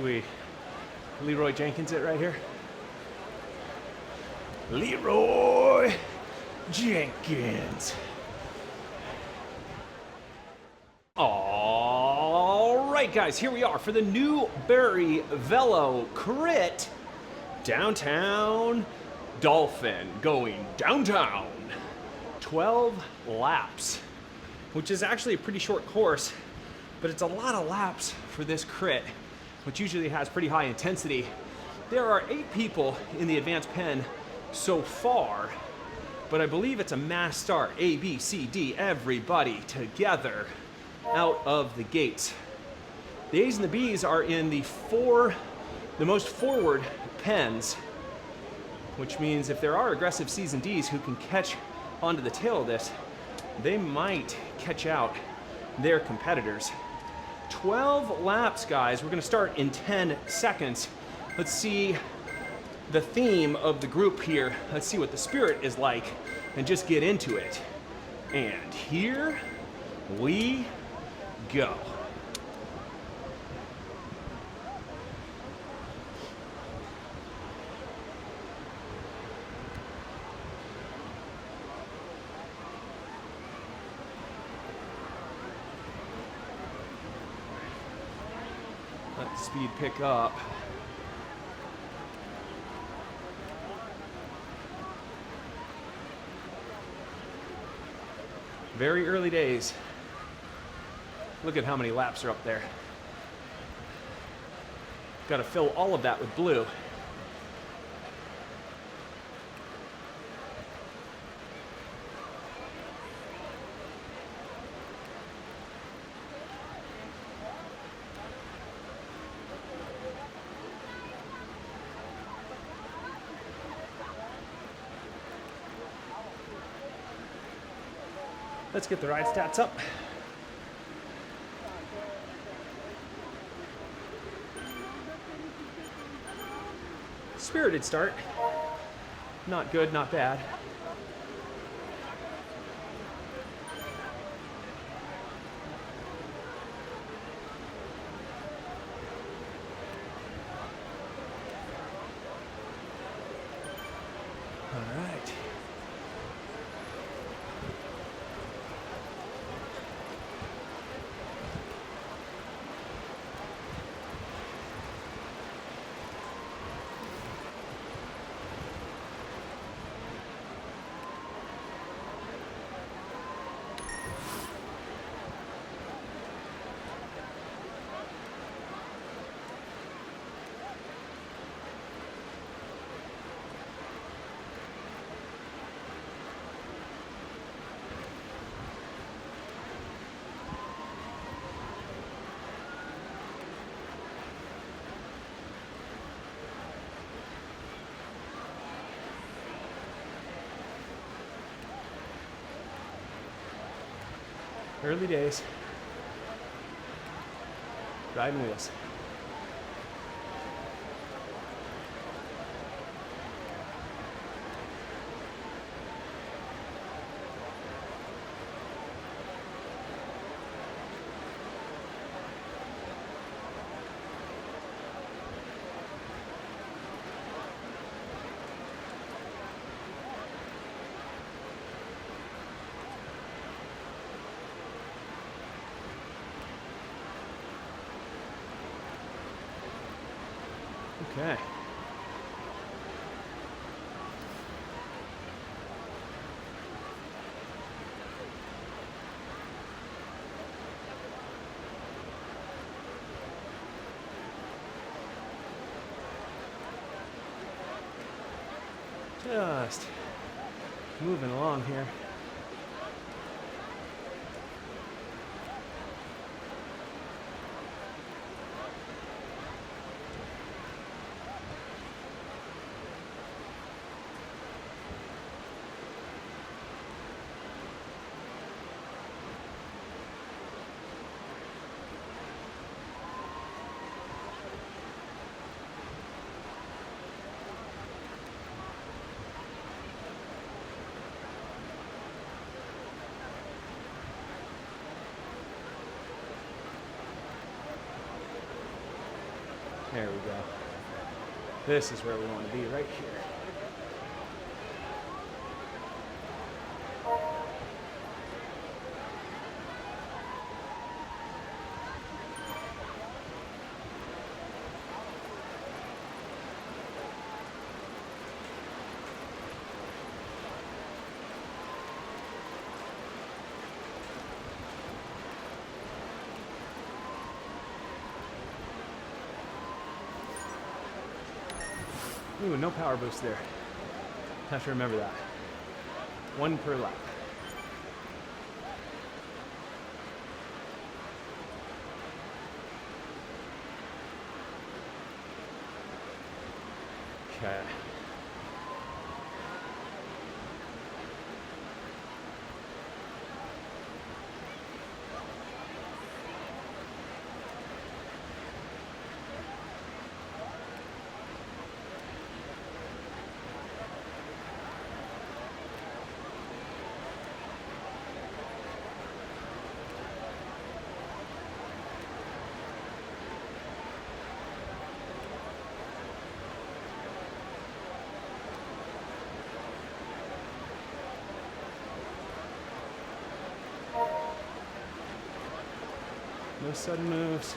Should we Leeroy Jenkins it right here? Leeroy Jenkins. All right, guys, here we are for the Newbury Velo Crit Downtown Dolphin, going downtown. 12 laps, which is actually a pretty short course, but it's a lot of laps for this crit, which usually has pretty high intensity. There are 8 people in the advanced pen so far, but I believe it's a mass start. A, B, C, D, everybody together out of the gates. The A's and the B's are in the most forward pens, which means if there are aggressive C's and D's who can catch onto the tail of this, they might catch out their competitors. 12 laps, guys. We're gonna start in 10 seconds. Let's see the theme of the group here. Let's see what the spirit is like and just get into it. And here we go. Let the speed pick up. Very early days. Look at how many laps are up there. Got to fill all of that with blue. Let's get the ride stats up. Spirited start. Not good, not bad. All right. Early days. Riding wheels. Okay. Just moving along here. There we go. This is where we want to be, right here. Ooh, no power boost there. Have to remember that. 1 per lap. Okay. No sudden moves.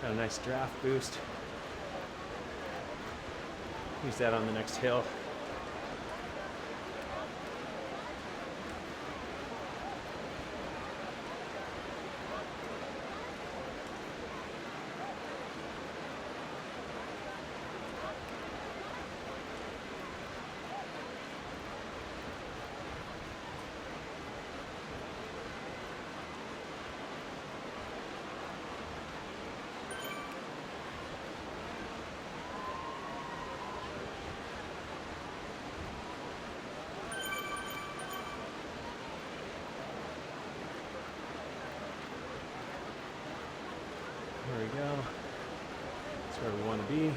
Got a nice draft boost. Use that on the next hill. There we go. That's where we want to be.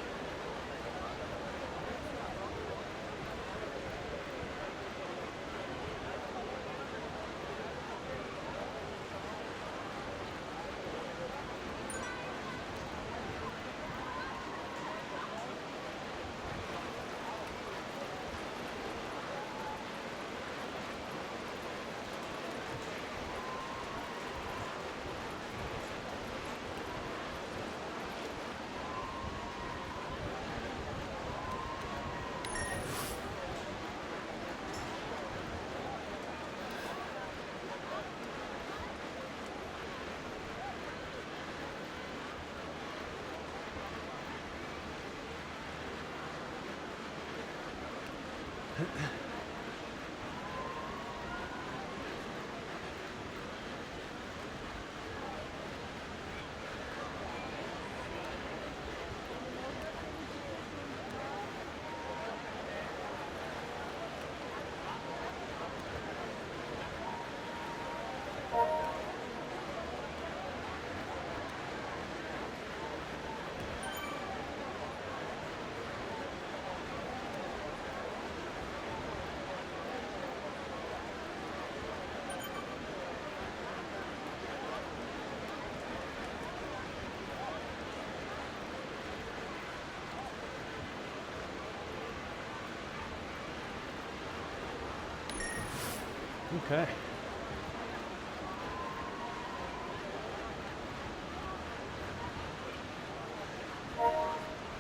Okay.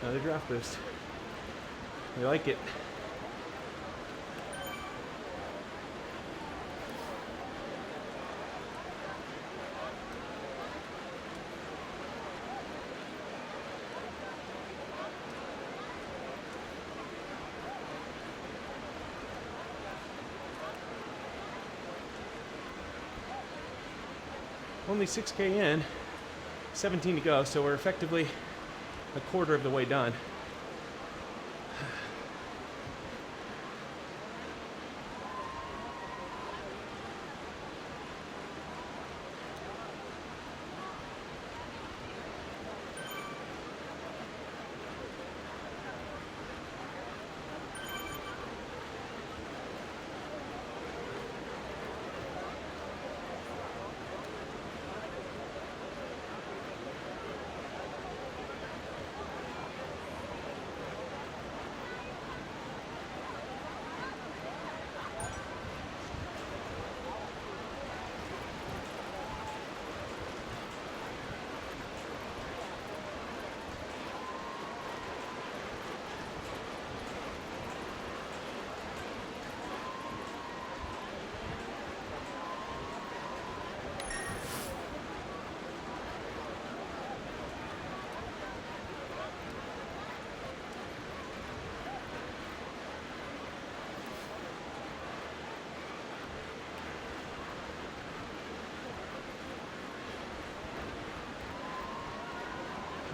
Another draft boost. We like it. Only 6K in, 17 to go, so we're effectively a quarter of the way done.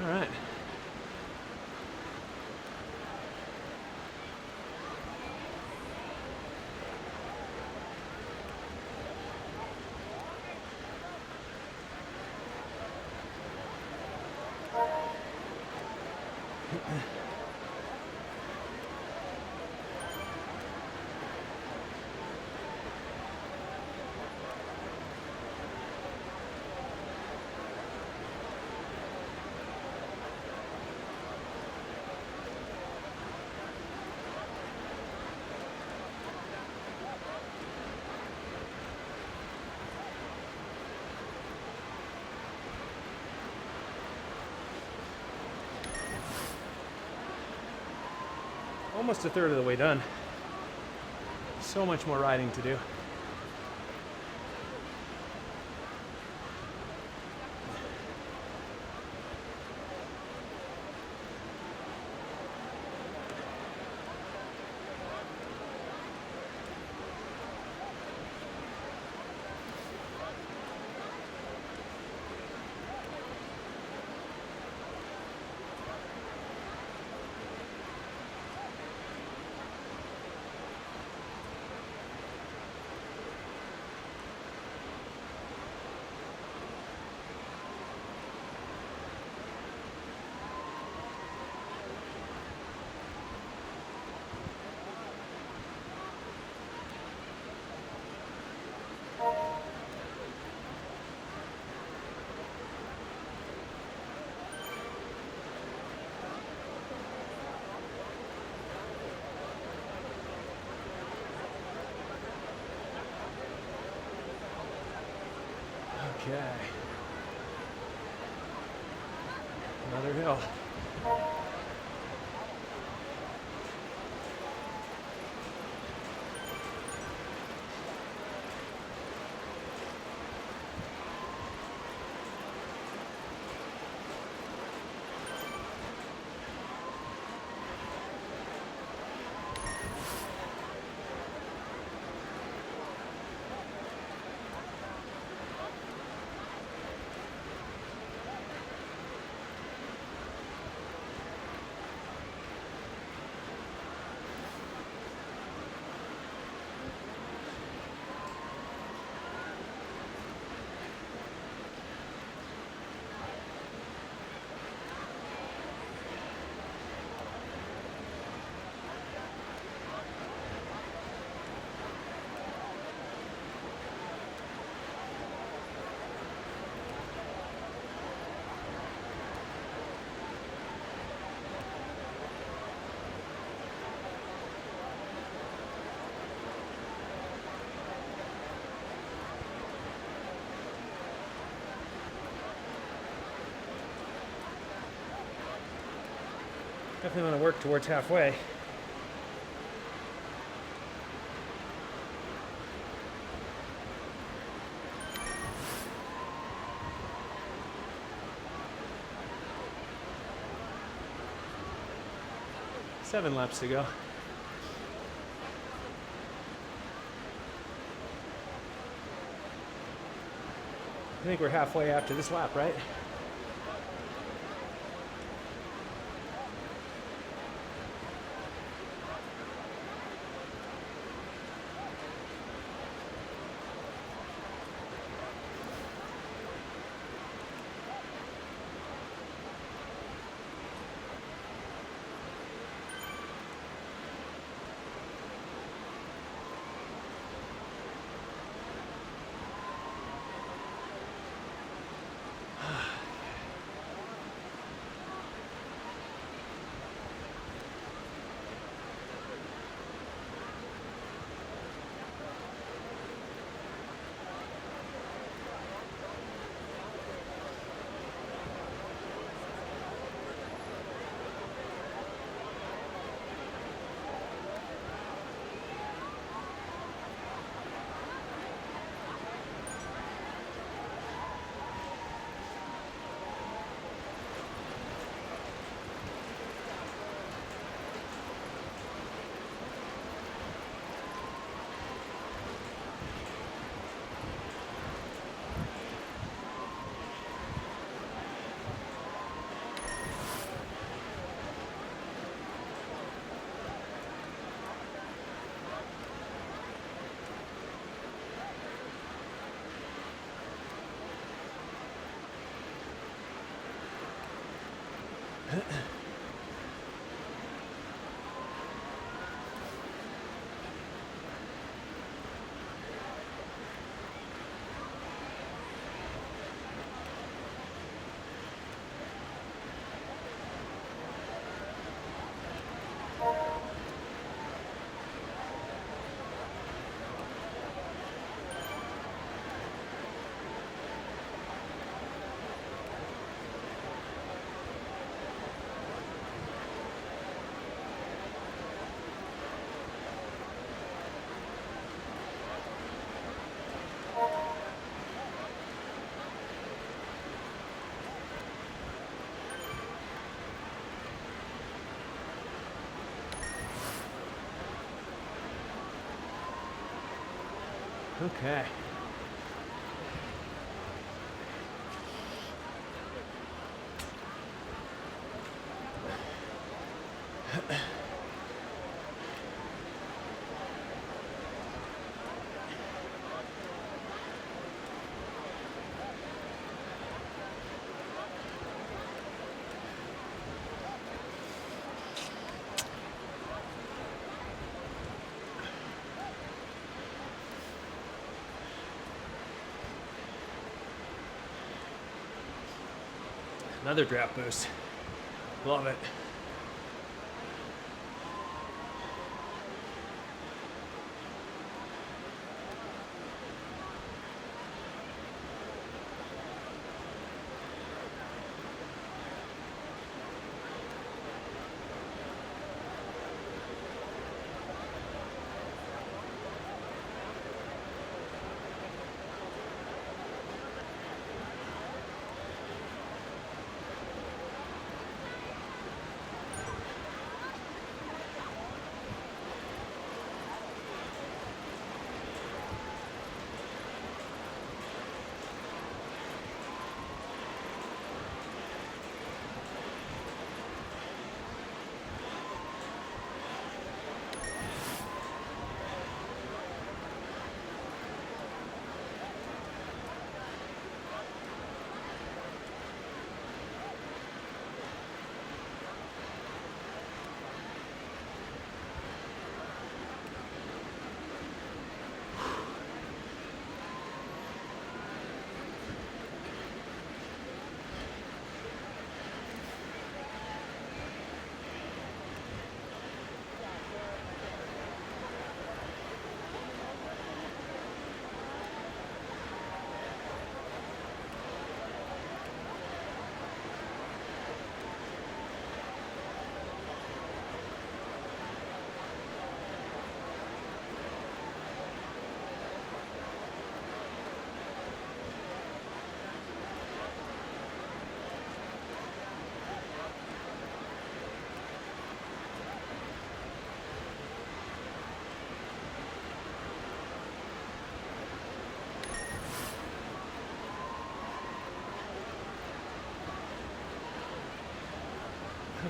All right. Almost a third of the way done. So much more riding to do. Okay. Another hill. Definitely want to work towards halfway. Seven laps to go. I think we're halfway after this lap, right? Okay. Another draft boost. Love it.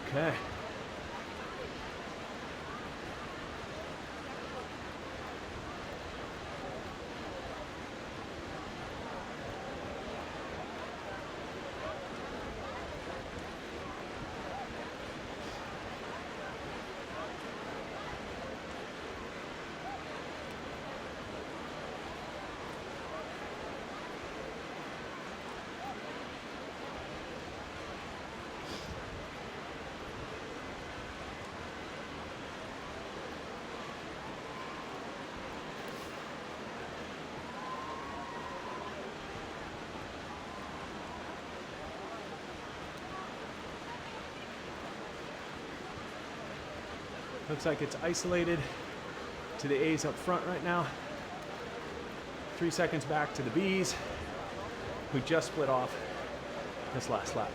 Okay. Looks like it's isolated to the A's up front right now. 3 seconds back to the B's, who just split off this last lap.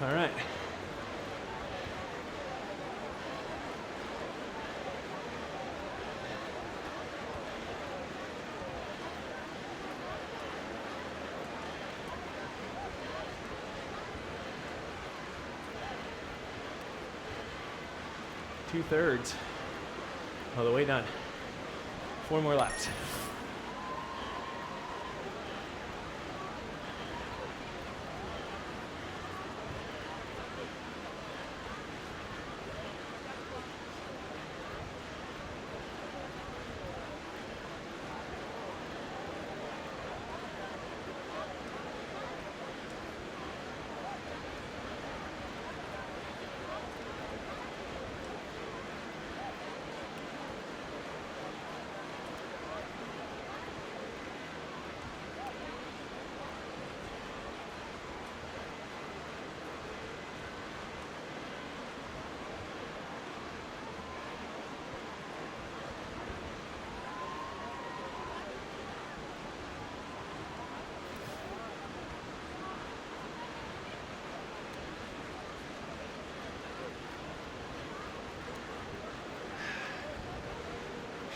All right. 2/3 of the way done. 4 more laps.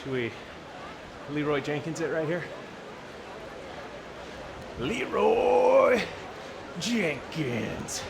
Should we Leeroy Jenkins it right here? Leeroy Jenkins.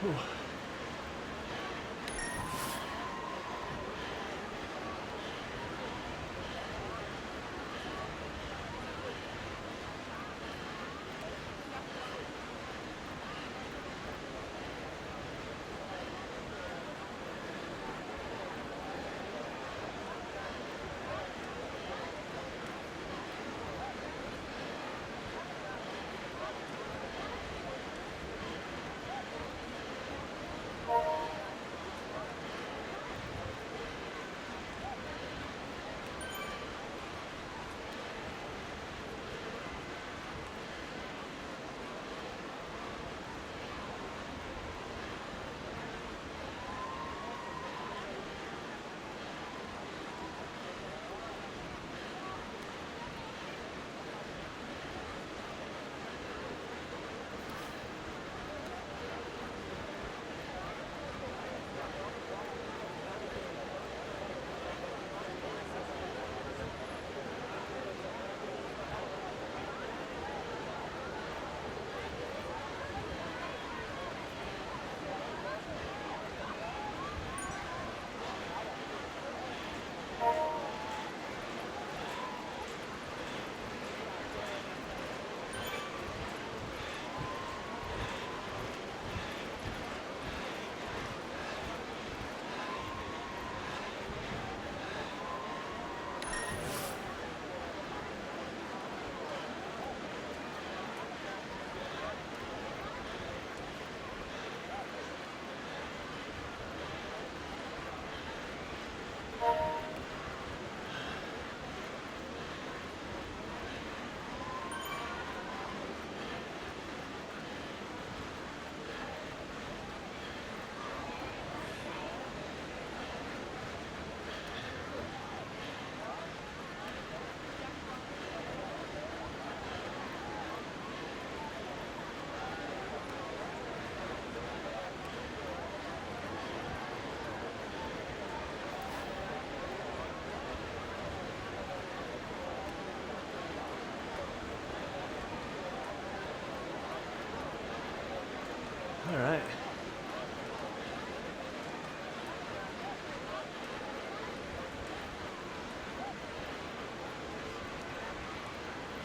Whew.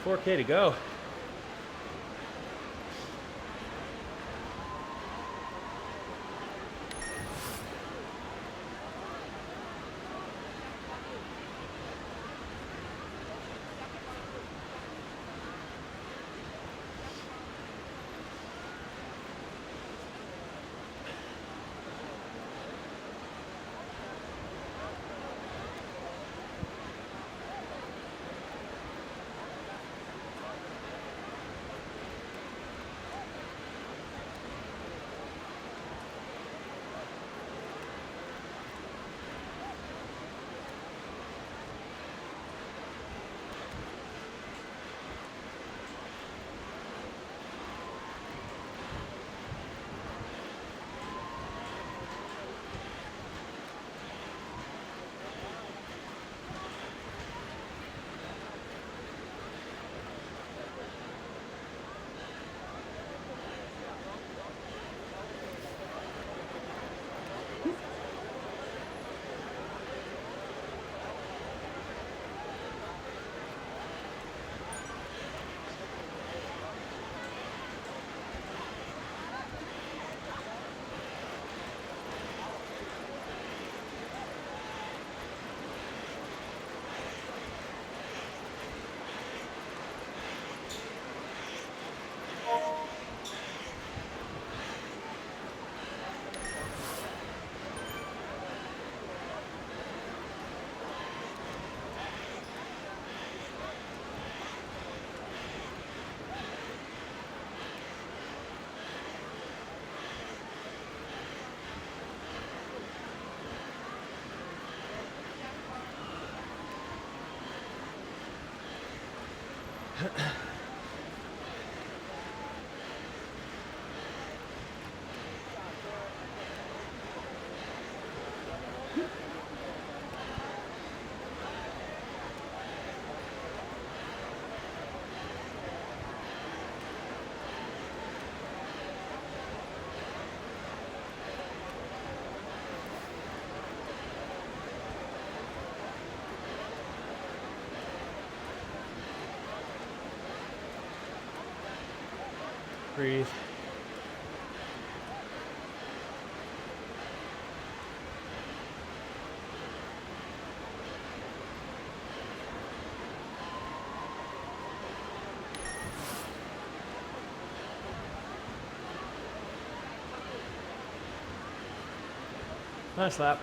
4K to go. Breathe. Nice lap.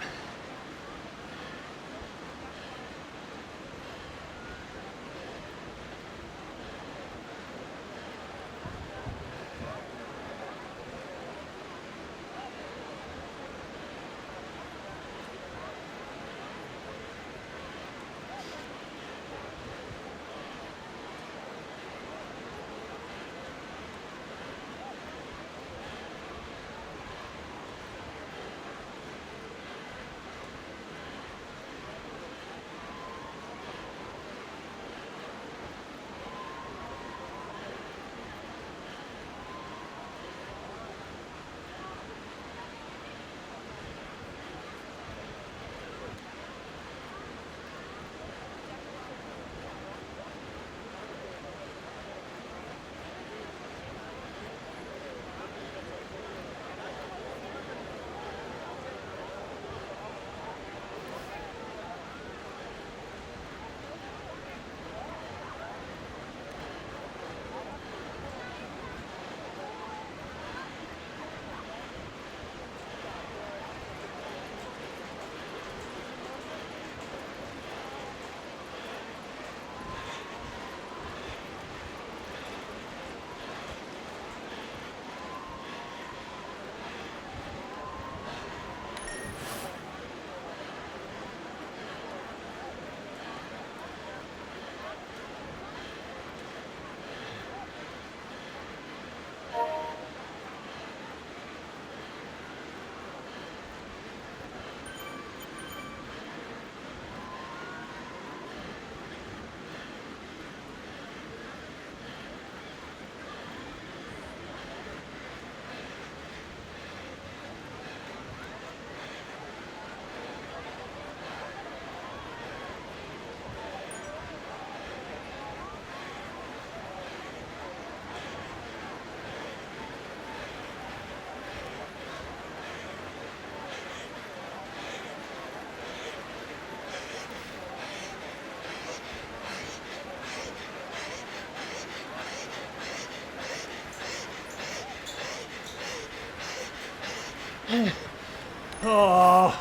Oh.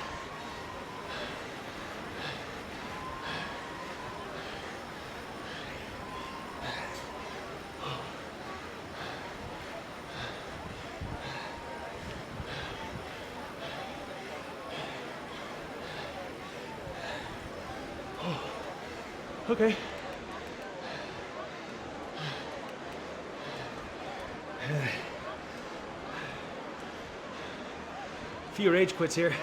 Okay. Few rage quits here.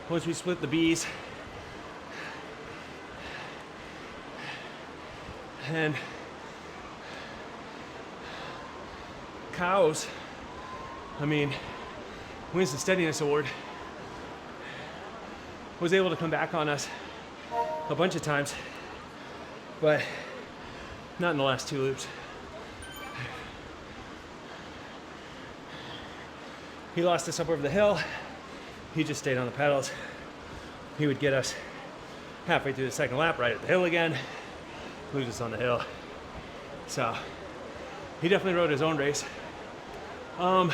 Once we split the bees, and cows, I mean, wins the steadiness award, was able to come back on us a bunch of times, but not in the last 2 loops. He lost us up over the hill. He just stayed on the pedals. He would get us halfway through the second lap, right at the hill again, lose us on the hill. So he definitely rode his own race. I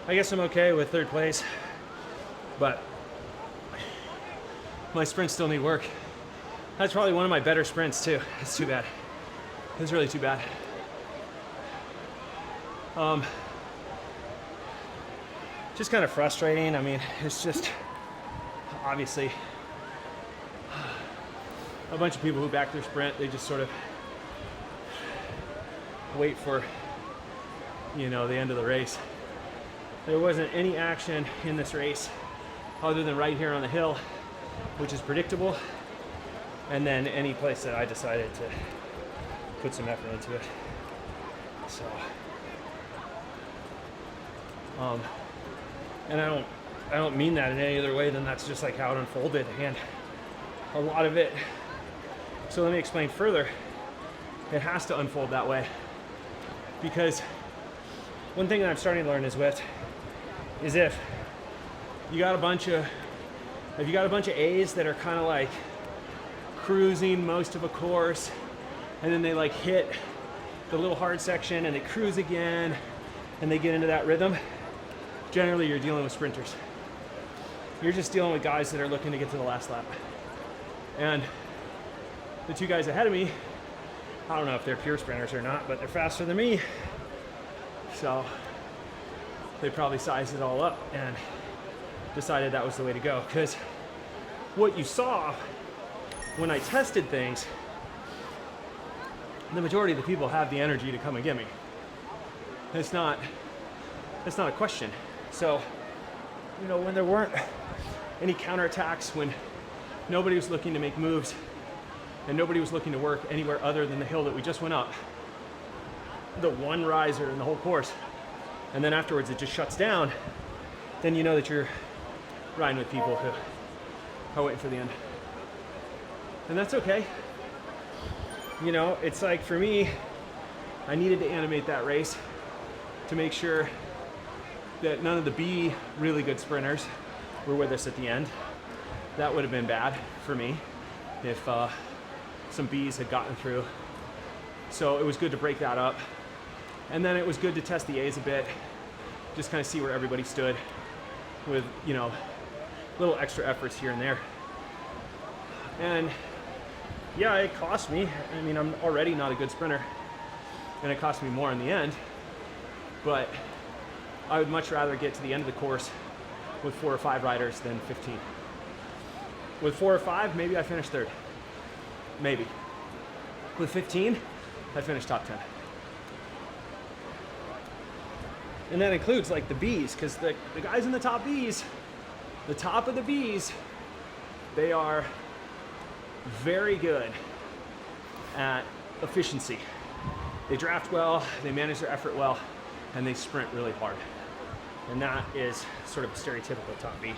guess I'm okay with 3rd place, but my sprints still need work. That's probably one of my better sprints too. It's too bad. It's really too bad. Just kind of frustrating. I mean, it's just obviously a bunch of people who back their sprint, they just sort of wait for, you know, the end of the race. There wasn't any action in this race other than right here on the hill, which is predictable, and then any place that I decided to put some effort into it. So, and I don't mean that in any other way than that's just like how it unfolded, and a lot of it, so let me explain further. It has to unfold that way, because one thing that I'm starting to learn is if you got a bunch of A's that are kind of like cruising most of a course, and then they like hit the little hard section and they cruise again and they get into that rhythm, generally you're dealing with sprinters. You're just dealing with guys that are looking to get to the last lap. And the 2 guys ahead of me, I don't know if they're pure sprinters or not, but they're faster than me. So they probably sized it all up and decided that was the way to go. Because what you saw when I tested things, the majority of the people have the energy to come and get me. It's not a question. So, you know, when there weren't any counterattacks, when nobody was looking to make moves and nobody was looking to work anywhere other than the hill that we just went up, the one riser in the whole course, and then afterwards it just shuts down, then you know that you're riding with people who are waiting for the end. And that's okay. You know, it's like for me, I needed to animate that race to make sure that none of the B really good sprinters were with us at the end. That would have been bad for me if some B's had gotten through. So it was good to break that up. And then it was good to test the A's a bit, just kind of see where everybody stood with, you know, little extra efforts here and there. And yeah, it cost me. I mean, I'm already not a good sprinter, and it cost me more in the end, but I would much rather get to the end of the course with 4 or 5 riders than 15. With 4 or 5, maybe I finish 3rd. Maybe. With 15, I finish top 10. And that includes like the B's, because the guys in the top B's, the top of the B's, they are very good at efficiency. They draft well, they manage their effort well, and they sprint really hard. And that is sort of a stereotypical top B.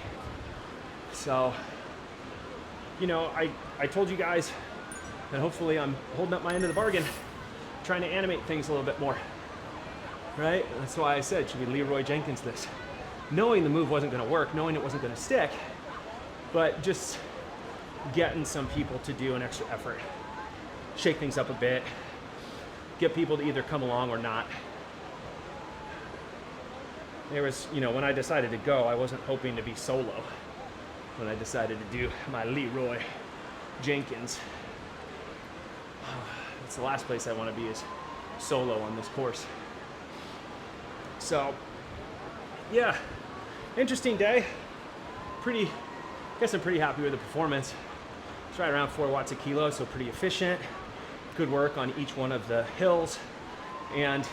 So, you know, I told you guys, and hopefully I'm holding up my end of the bargain, trying to animate things a little bit more, right? That's why I said, should we Leeroy Jenkins this? Knowing the move wasn't gonna work, knowing it wasn't gonna stick, but just getting some people to do an extra effort, shake things up a bit, get people to either come along or not. there was, you know, when I decided to go, I wasn't hoping to be solo. When I decided to do my Leeroy Jenkins, it's the last place I want to be is solo on this course. So, yeah, interesting day. I guess I'm pretty happy with the performance. It's right around 4 watts a kilo, so pretty efficient. Good work on each one of the hills, and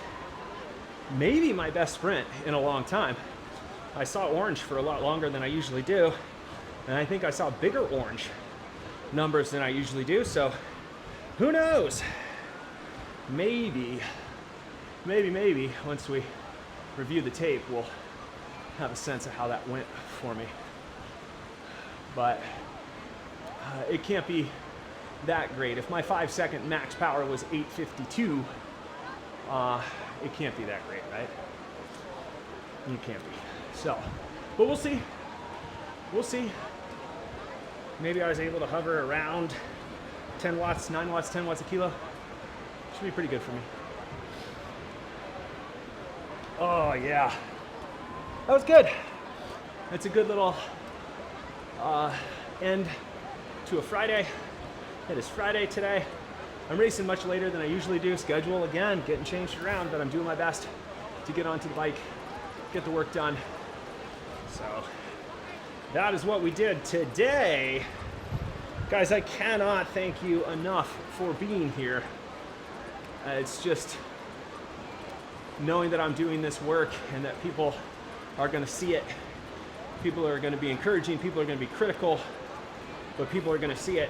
maybe my best sprint in a long time. I saw orange for a lot longer than I usually do, and I think I saw bigger orange numbers than I usually do, so who knows? Maybe, once we review the tape, we'll have a sense of how that went for me. But it can't be that great. If my 5-second max power was 852, it can't be that great, right? It can't be. So, but we'll see. We'll see. Maybe I was able to hover around 10 watts, 9 watts, 10 watts a kilo. Should be pretty good for me. Oh yeah, that was good. It's a good little end to a Friday. It is Friday today. I'm racing much later than I usually do. Schedule again, getting changed around, but I'm doing my best to get onto the bike, get the work done. So that is what we did today. Guys, I cannot thank you enough for being here. It's just knowing that I'm doing this work and that people are going to see it. People are going to be encouraging, people are going to be critical, but people are going to see it.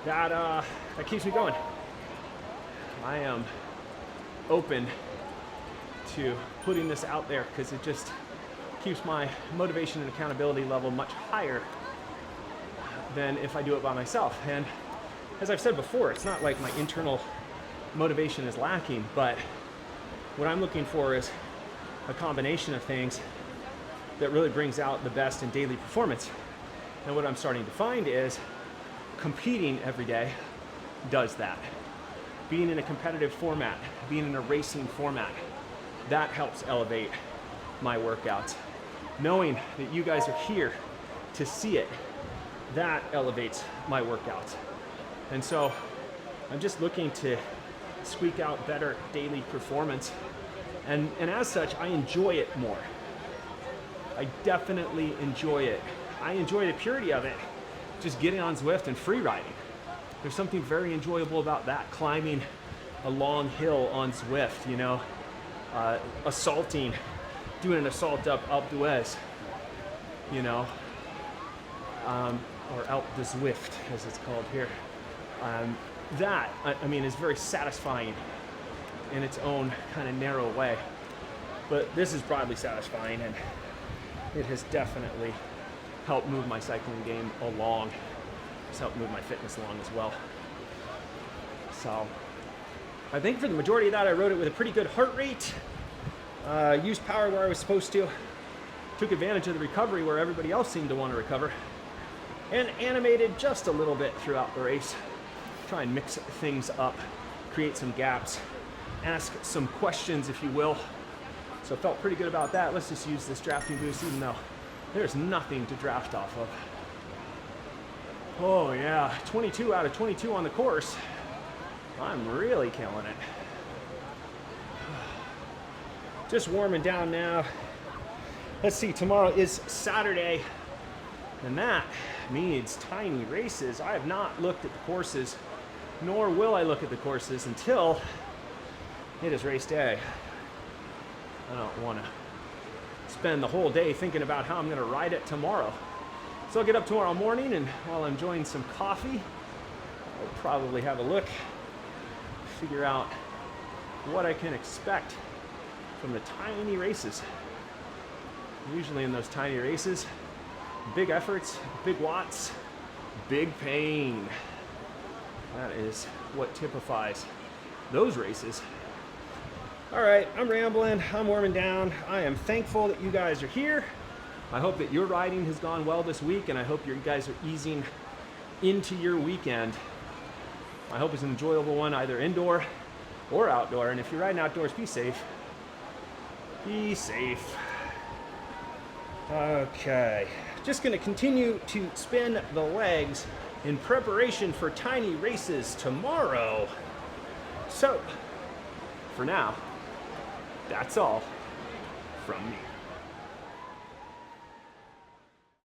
That keeps me going. I am open to putting this out there because it just keeps my motivation and accountability level much higher than if I do it by myself. And as I've said before, it's not like my internal motivation is lacking, but what I'm looking for is a combination of things that really brings out the best in daily performance. And what I'm starting to find is competing every day does that. Being in a competitive format, being in a racing format, that helps elevate my workouts. Knowing that you guys are here to see it, that elevates my workouts. And so I'm just looking to squeak out better daily performance. And as such, I enjoy it more. I definitely enjoy it. I enjoy the purity of it. Just getting on Zwift and free riding. There's something very enjoyable about that, climbing a long hill on Zwift, you know, assaulting, doing an assault up Alpe d'Huez, you know, or Alpe de Zwift, as it's called here. That, I mean, is very satisfying in its own kind of narrow way. But this is broadly satisfying, and it has definitely helped move my cycling game along. It's helped move my fitness along as well. So I think for the majority of that, I rode it with a pretty good heart rate, used power where I was supposed to, took advantage of the recovery where everybody else seemed to want to recover, and animated just a little bit throughout the race. Try and mix things up, create some gaps, ask some questions, if you will. So I felt pretty good about that. Let's just use this drafting boost, even though there's nothing to draft off of. Oh yeah, 22 out of 22 on the course. I'm really killing it. Just warming down now. Let's see, tomorrow is Saturday, and that means tiny races. I have not looked at the courses, nor will I look at the courses until it is race day. I don't want to spend the whole day thinking about how I'm going to ride it tomorrow. So I'll get up tomorrow morning, and while I'm enjoying some coffee, I'll probably have a look, figure out what I can expect from the tiny races. Usually in those tiny races, big efforts, big watts, big pain. That is what typifies those races. All right, I'm rambling, I'm warming down. I am thankful that you guys are here. I hope that your riding has gone well this week, and I hope you guys are easing into your weekend. I hope it's an enjoyable one, either indoor or outdoor. And if you're riding outdoors, be safe. Be safe. Okay, just gonna continue to spin the legs in preparation for tiny races tomorrow. So, for now, that's all from me.